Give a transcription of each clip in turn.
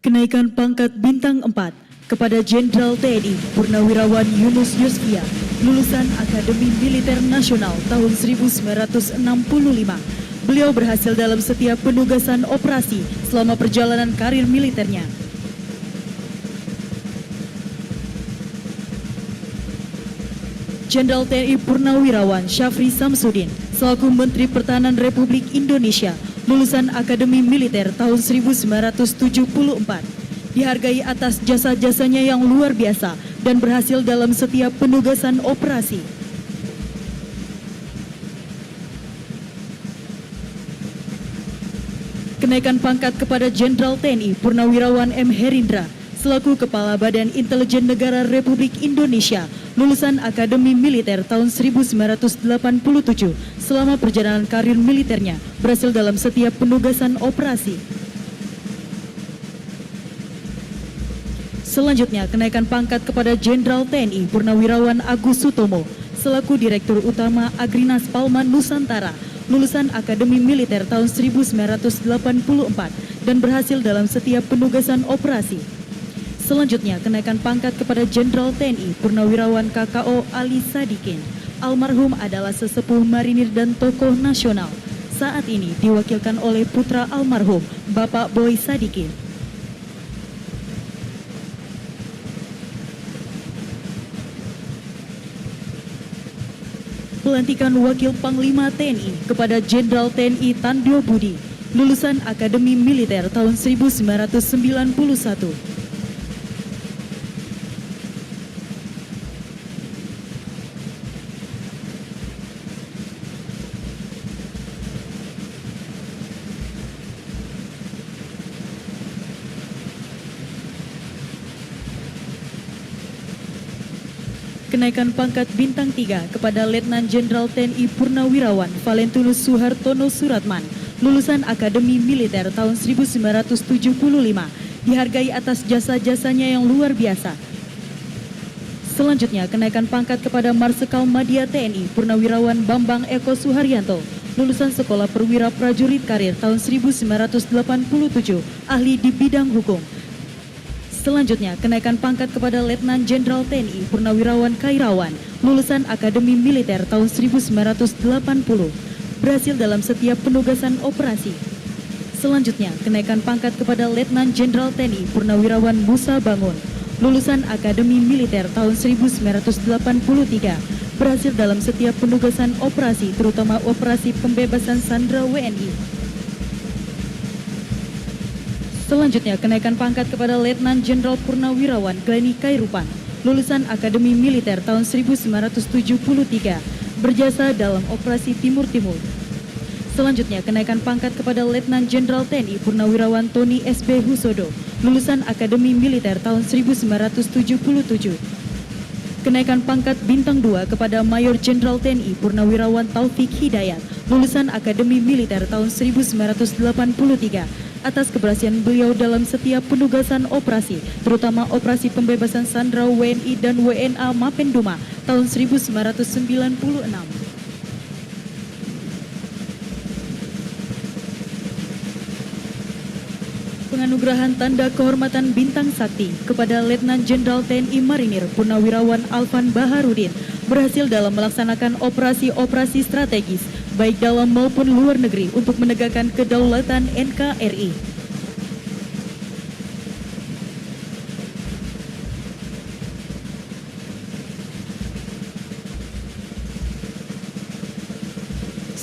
Kenaikan pangkat bintang 4 kepada Jenderal TNI Purnawirawan Yunus Yusfia, lulusan Akademi Militer Nasional tahun 1965. Beliau berhasil dalam setiap penugasan operasi selama perjalanan karir militernya. Jenderal TNI Purnawirawan Syafri Samsudin selaku Menteri Pertahanan Republik Indonesia, lulusan Akademi Militer tahun 1974, dihargai atas jasa-jasanya yang luar biasa dan berhasil dalam setiap penugasan operasi. Kenaikan pangkat kepada Jenderal TNI Purnawirawan M. Herindra selaku Kepala Badan Intelijen Negara Republik Indonesia, lulusan Akademi Militer tahun 1987, selama perjalanan karir militernya berhasil dalam setiap penugasan operasi. Selanjutnya, kenaikan pangkat kepada Jenderal TNI Purnawirawan Agus Sutomo selaku Direktur Utama Agrinas Palma Nusantara, lulusan Akademi Militer tahun 1984 dan berhasil dalam setiap penugasan operasi. Selanjutnya, kenaikan pangkat kepada Jenderal TNI Purnawirawan KKO Ali Sadikin. Almarhum adalah sesepuh marinir dan tokoh nasional. Saat ini diwakilkan oleh putra almarhum, Bapak Boy Sadikin. Pelantikan Wakil Panglima TNI kepada Jenderal TNI Tandyo Budi, lulusan Akademi Militer tahun 1991. Kenaikan pangkat bintang 3 kepada Letnan Jenderal TNI Purnawirawan Valentinus Suhartono Suratman, lulusan Akademi Militer tahun 1975, dihargai atas jasa-jasanya yang luar biasa. Selanjutnya, kenaikan pangkat kepada Marsikal Madya TNI Purnawirawan Bambang Eko Suharyanto, lulusan Sekolah Perwira Prajurit Karir tahun 1987, ahli di bidang hukum. Selanjutnya, kenaikan pangkat kepada Letnan Jenderal TNI Purnawirawan Kairawan, lulusan Akademi Militer tahun 1980, berhasil dalam setiap penugasan operasi. Selanjutnya, kenaikan pangkat kepada Letnan Jenderal TNI Purnawirawan Musa Bangun, lulusan Akademi Militer tahun 1983, berhasil dalam setiap penugasan operasi, terutama operasi pembebasan sandera WNI. Selanjutnya, kenaikan pangkat kepada Letnan Jenderal Purnawirawan Glenny Kairupan, lulusan Akademi Militer tahun 1973, berjasa dalam operasi Timur Timur. Selanjutnya, kenaikan pangkat kepada Letnan Jenderal TNI Purnawirawan Tony SB Husodo, lulusan Akademi Militer tahun 1977. Kenaikan pangkat bintang 2 kepada Mayor Jenderal TNI Purnawirawan Taufik Hidayat, lulusan Akademi Militer tahun 1983, atas keberhasilan beliau dalam setiap penugasan operasi, terutama operasi pembebasan sandera WNI dan WNA Mapenduma tahun 1996. Penganugerahan Tanda Kehormatan Bintang Sakti kepada Letnan Jenderal TNI Marinir Purnawirawan Alvan Baharudin berhasil dalam melaksanakan operasi-operasi strategis baik dalam maupun luar negeri untuk menegakkan kedaulatan NKRI.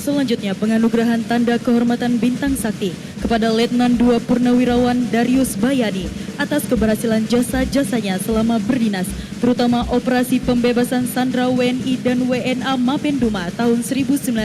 Selanjutnya, penganugerahan Tanda Kehormatan Bintang Sakti kepada Letnan 2 Purnawirawan Darius Bayani atas keberhasilan jasa-jasanya selama berdinas, terutama operasi pembebasan sandera WNI dan WNA Mapenduma tahun 1996.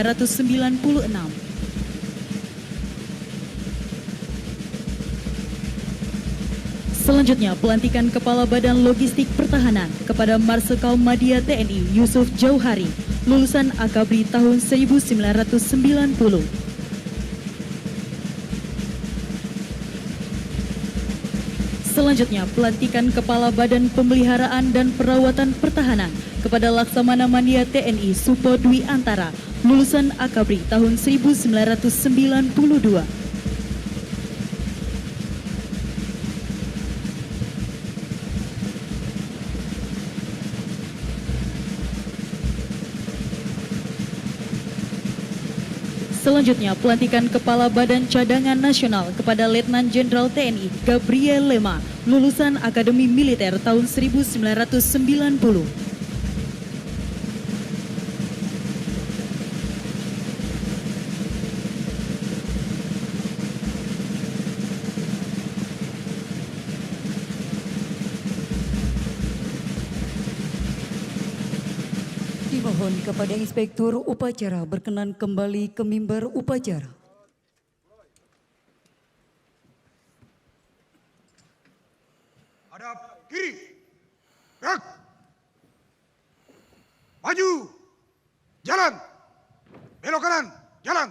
Selanjutnya, pelantikan Kepala Badan Logistik Pertahanan kepada Marsikal Madya TNI Yusuf Jauhari, lulusan Akabri tahun 1990. Selanjutnya, pelantikan Kepala Badan Pemeliharaan dan Perawatan Pertahanan kepada Laksamana Madya TNI Supo Dwi Antara, lulusan Akabri tahun 1992. Selanjutnya, pelantikan Kepala Badan Cadangan Nasional kepada Letnan Jenderal TNI Gabriel Lema, lulusan Akademi Militer tahun 1990. Dimohon kepada Inspektur Upacara berkenan kembali ke mimbar upacara. Hadap kiri, gerak, maju, jalan, belok kanan, jalan.